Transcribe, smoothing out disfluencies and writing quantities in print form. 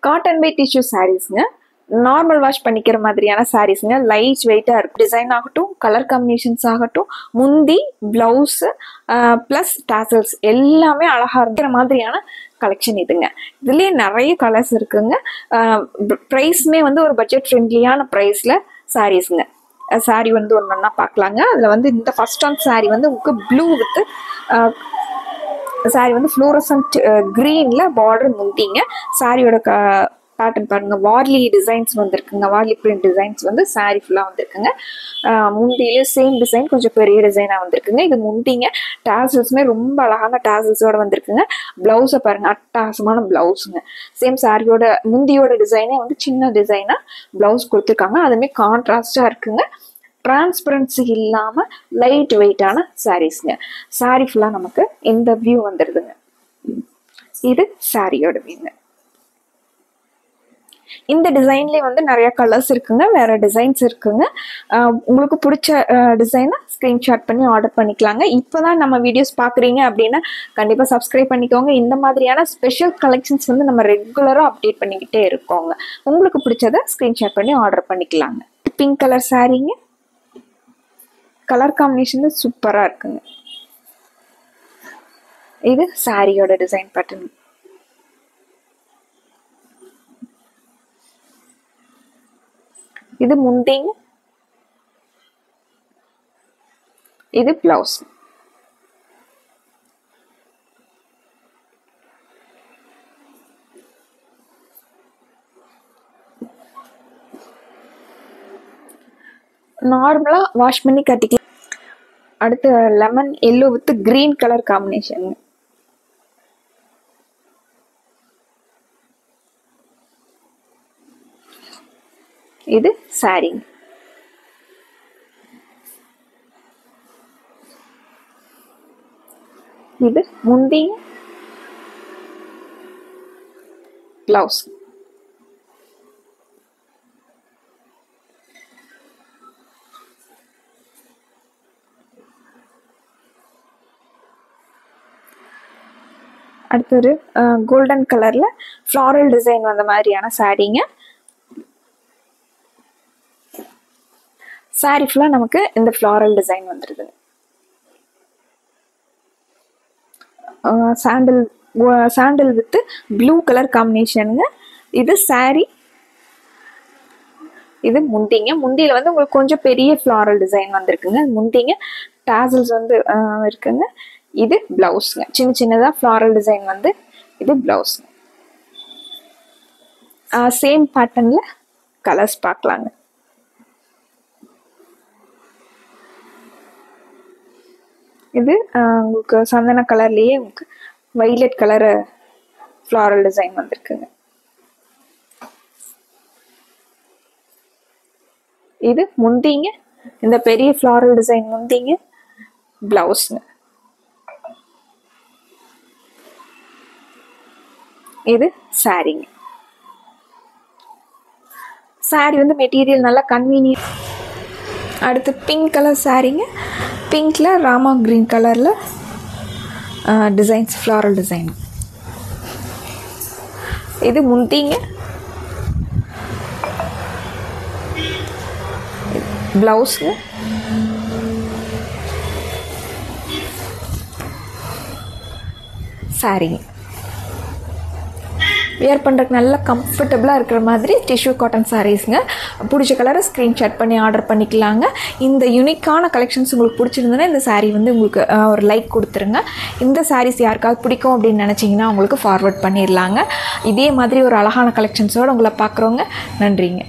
Cotton by tissue சாரீஸ்ங்க. Normal wash பண்ணிக்கிற மாதிரியான சாரீஸ்ங்க. லைட் வெயிட்டாக இருக்கும். டிசைன் ஆகட்டும், கலர் காம்பினேஷன்ஸ் ஆகட்டும், முந்தி, ப்ளவுஸு ப்ளஸ் டாசல்ஸ் எல்லாமே அழகாக இருக்கிற மாதிரியான கலெக்ஷன் இதுங்க. இதுலேயே நிறைய கலர்ஸ் இருக்குங்க. ப்ரைஸுமே வந்து ஒரு பட்ஜெட் ஃப்ரெண்ட்லியான ப்ரைஸில் சாரீஸுங்க. சாரீ வந்து ஒன்று ஒன்றா பார்க்கலாங்க. அதில் வந்து இந்த ஃபர்ஸ்ட் ஆன் சாரீ வந்து உங்களுக்கு ப்ளூ வித் சாரீ வந்து ஃப்ளோரசன்ட் க்ரீனில் பார்டர் முந்திங்க. சாரியோட பேட்டர்ன் பாருங்க, வார்லி டிசைன்ஸ் வந்துருக்குங்க. வார்லி பிரிண்ட் டிசைன்ஸ் வந்து சாரீ ஃபுல்லாக வந்துருக்குங்க. முந்தியிலே சேம் டிசைன் கொஞ்சம் பெரிய டிசைனாக வந்துருக்குங்க. இது முந்திங்க. டாசல்ஸுமே ரொம்ப அழகான டாசல்ஸோட வந்துருக்குங்க. ப்ளவுஸை பாருங்க, அட்டகாசமான ப்ளவுஸுங்க. சேம் சாரியோட முந்தியோட டிசைனே வந்து சின்ன டிசைனாக ப்ளவுஸ் கொடுத்துருக்காங்க. அதுவுமே கான்ட்ராஸ்டாக இருக்குங்க. டிரான்ஸ்பரன்சி இல்லாமல் லைட் வெயிட்டான சாரீஸ்ங்க. சாரீ ஃபுல்லாக நமக்கு இந்த வியூ வந்துடுதுங்க. இது சாரியோட வியூங்க. இந்த டிசைன்லேயே வந்து நிறைய கலர்ஸ் இருக்குங்க, வேற டிசைன்ஸ் இருக்குங்க. உங்களுக்கு பிடிச்ச டிசைனை ஸ்க்ரீன்ஷாட் பண்ணி ஆர்டர் பண்ணிக்கலாங்க. இப்போதான் நம்ம வீடியோஸ் பார்க்குறீங்க அப்படின்னா கண்டிப்பாக சப்ஸ்கிரைப் பண்ணிக்கோங்க. இந்த மாதிரியான ஸ்பெஷல் கலெக்ஷன்ஸ் வந்து நம்ம ரெகுலராக அப்டேட் பண்ணிக்கிட்டே இருக்கோங்க. உங்களுக்கு பிடிச்சதை ஸ்க்ரீன்ஷாட் பண்ணி ஆர்டர் பண்ணிக்கலாங்க. பிங்க் கலர் சாரீங்க. கலர் காம்பினேஷன் சூப்பராக இருக்குங்க. இது சாரியோட டிசைன் பேட்டர்ன். இது முந்திங்க. இது பிளவுஸ். நார்மலா வாஷ் பண்ணி கட்டிக்கலாம். அடுத்து lemon yellow with green colour combination. இது சாரி. இது முந்தி, பிளவுஸ். அடுத்து ஒரு கோல்டன் கலர்ல ஃப்ளாரல் டிசைன் வந்த மாதிரியான சாரீங்க. சாரி ஃபுல்லா நமக்கு இந்த ஃப்ளாரல் டிசைன் வந்துருது. சாண்டல் வித் ப்ளூ கலர் காம்பினேஷனுங்க. இது சாரி. இது முந்திங்க. முந்தியில வந்து உங்களுக்கு கொஞ்சம் பெரிய ஃப்ளாரல் டிசைன் வந்திருக்குங்க. முந்திங்க. டாசல்ஸ் வந்து இருக்குங்க. இது பிளவுஸ்ங்க. சின்ன சின்னதா ஃப்ளாரல் டிசைன் வந்து இது பிளவுஸ். சேம் பேட்டர்ன்ல கலர்ஸ் பார்க்கலாங்க. இது உங்களுக்கு சந்தன கலர்லயே உங்களுக்கு வைலட் கலர் ஃப்ளாரல் டிசைன் வந்திருக்குங்க. இது முந்திங்க. இந்த பெரிய ஃப்ளாரல் டிசைன் முந்திங்க. பிளவுஸ்ங்க. இது சாரிங்க. சாரி வந்து மெட்டீரியல் நல்லா கன்வீனியன்ட். அடுத்து பிங்க் கலர் சாரிங்க. பிங்க்ல ராமா கிரீன் கலர்ல டிசைன்ஸ், ஃப்ளாரல் டிசைன். இது முந்திங்க. பிளவுஸ்ங்க. சாரிங்க. வியர் பண்ணுறதுக்கு நல்லா கம்ஃபர்டபுளாக இருக்கிற மாதிரி டிஷ்யூ காட்டன் சாரீஸுங்க. பிடிச்ச கலரை ஸ்க்ரீன்ஷாட் பண்ணி ஆர்டர் பண்ணிக்கலாங்க. இந்த யூனிக்கான கலெக்ஷன்ஸ் உங்களுக்கு பிடிச்சிருந்ததுன்னா இந்த சாரீ வந்து உங்களுக்கு ஒரு லைக் கொடுத்துருங்க. இந்த சாரீஸ் யாருக்காவது பிடிக்கும் அப்படின்னு நினச்சிங்கன்னா உங்களுக்கு ஃபார்வர்ட் பண்ணிடலாங்க. இதே மாதிரி ஒரு அழகான கலெக்ஷன்ஸோடு உங்களை பார்க்குறோங்க. நன்றிங்க.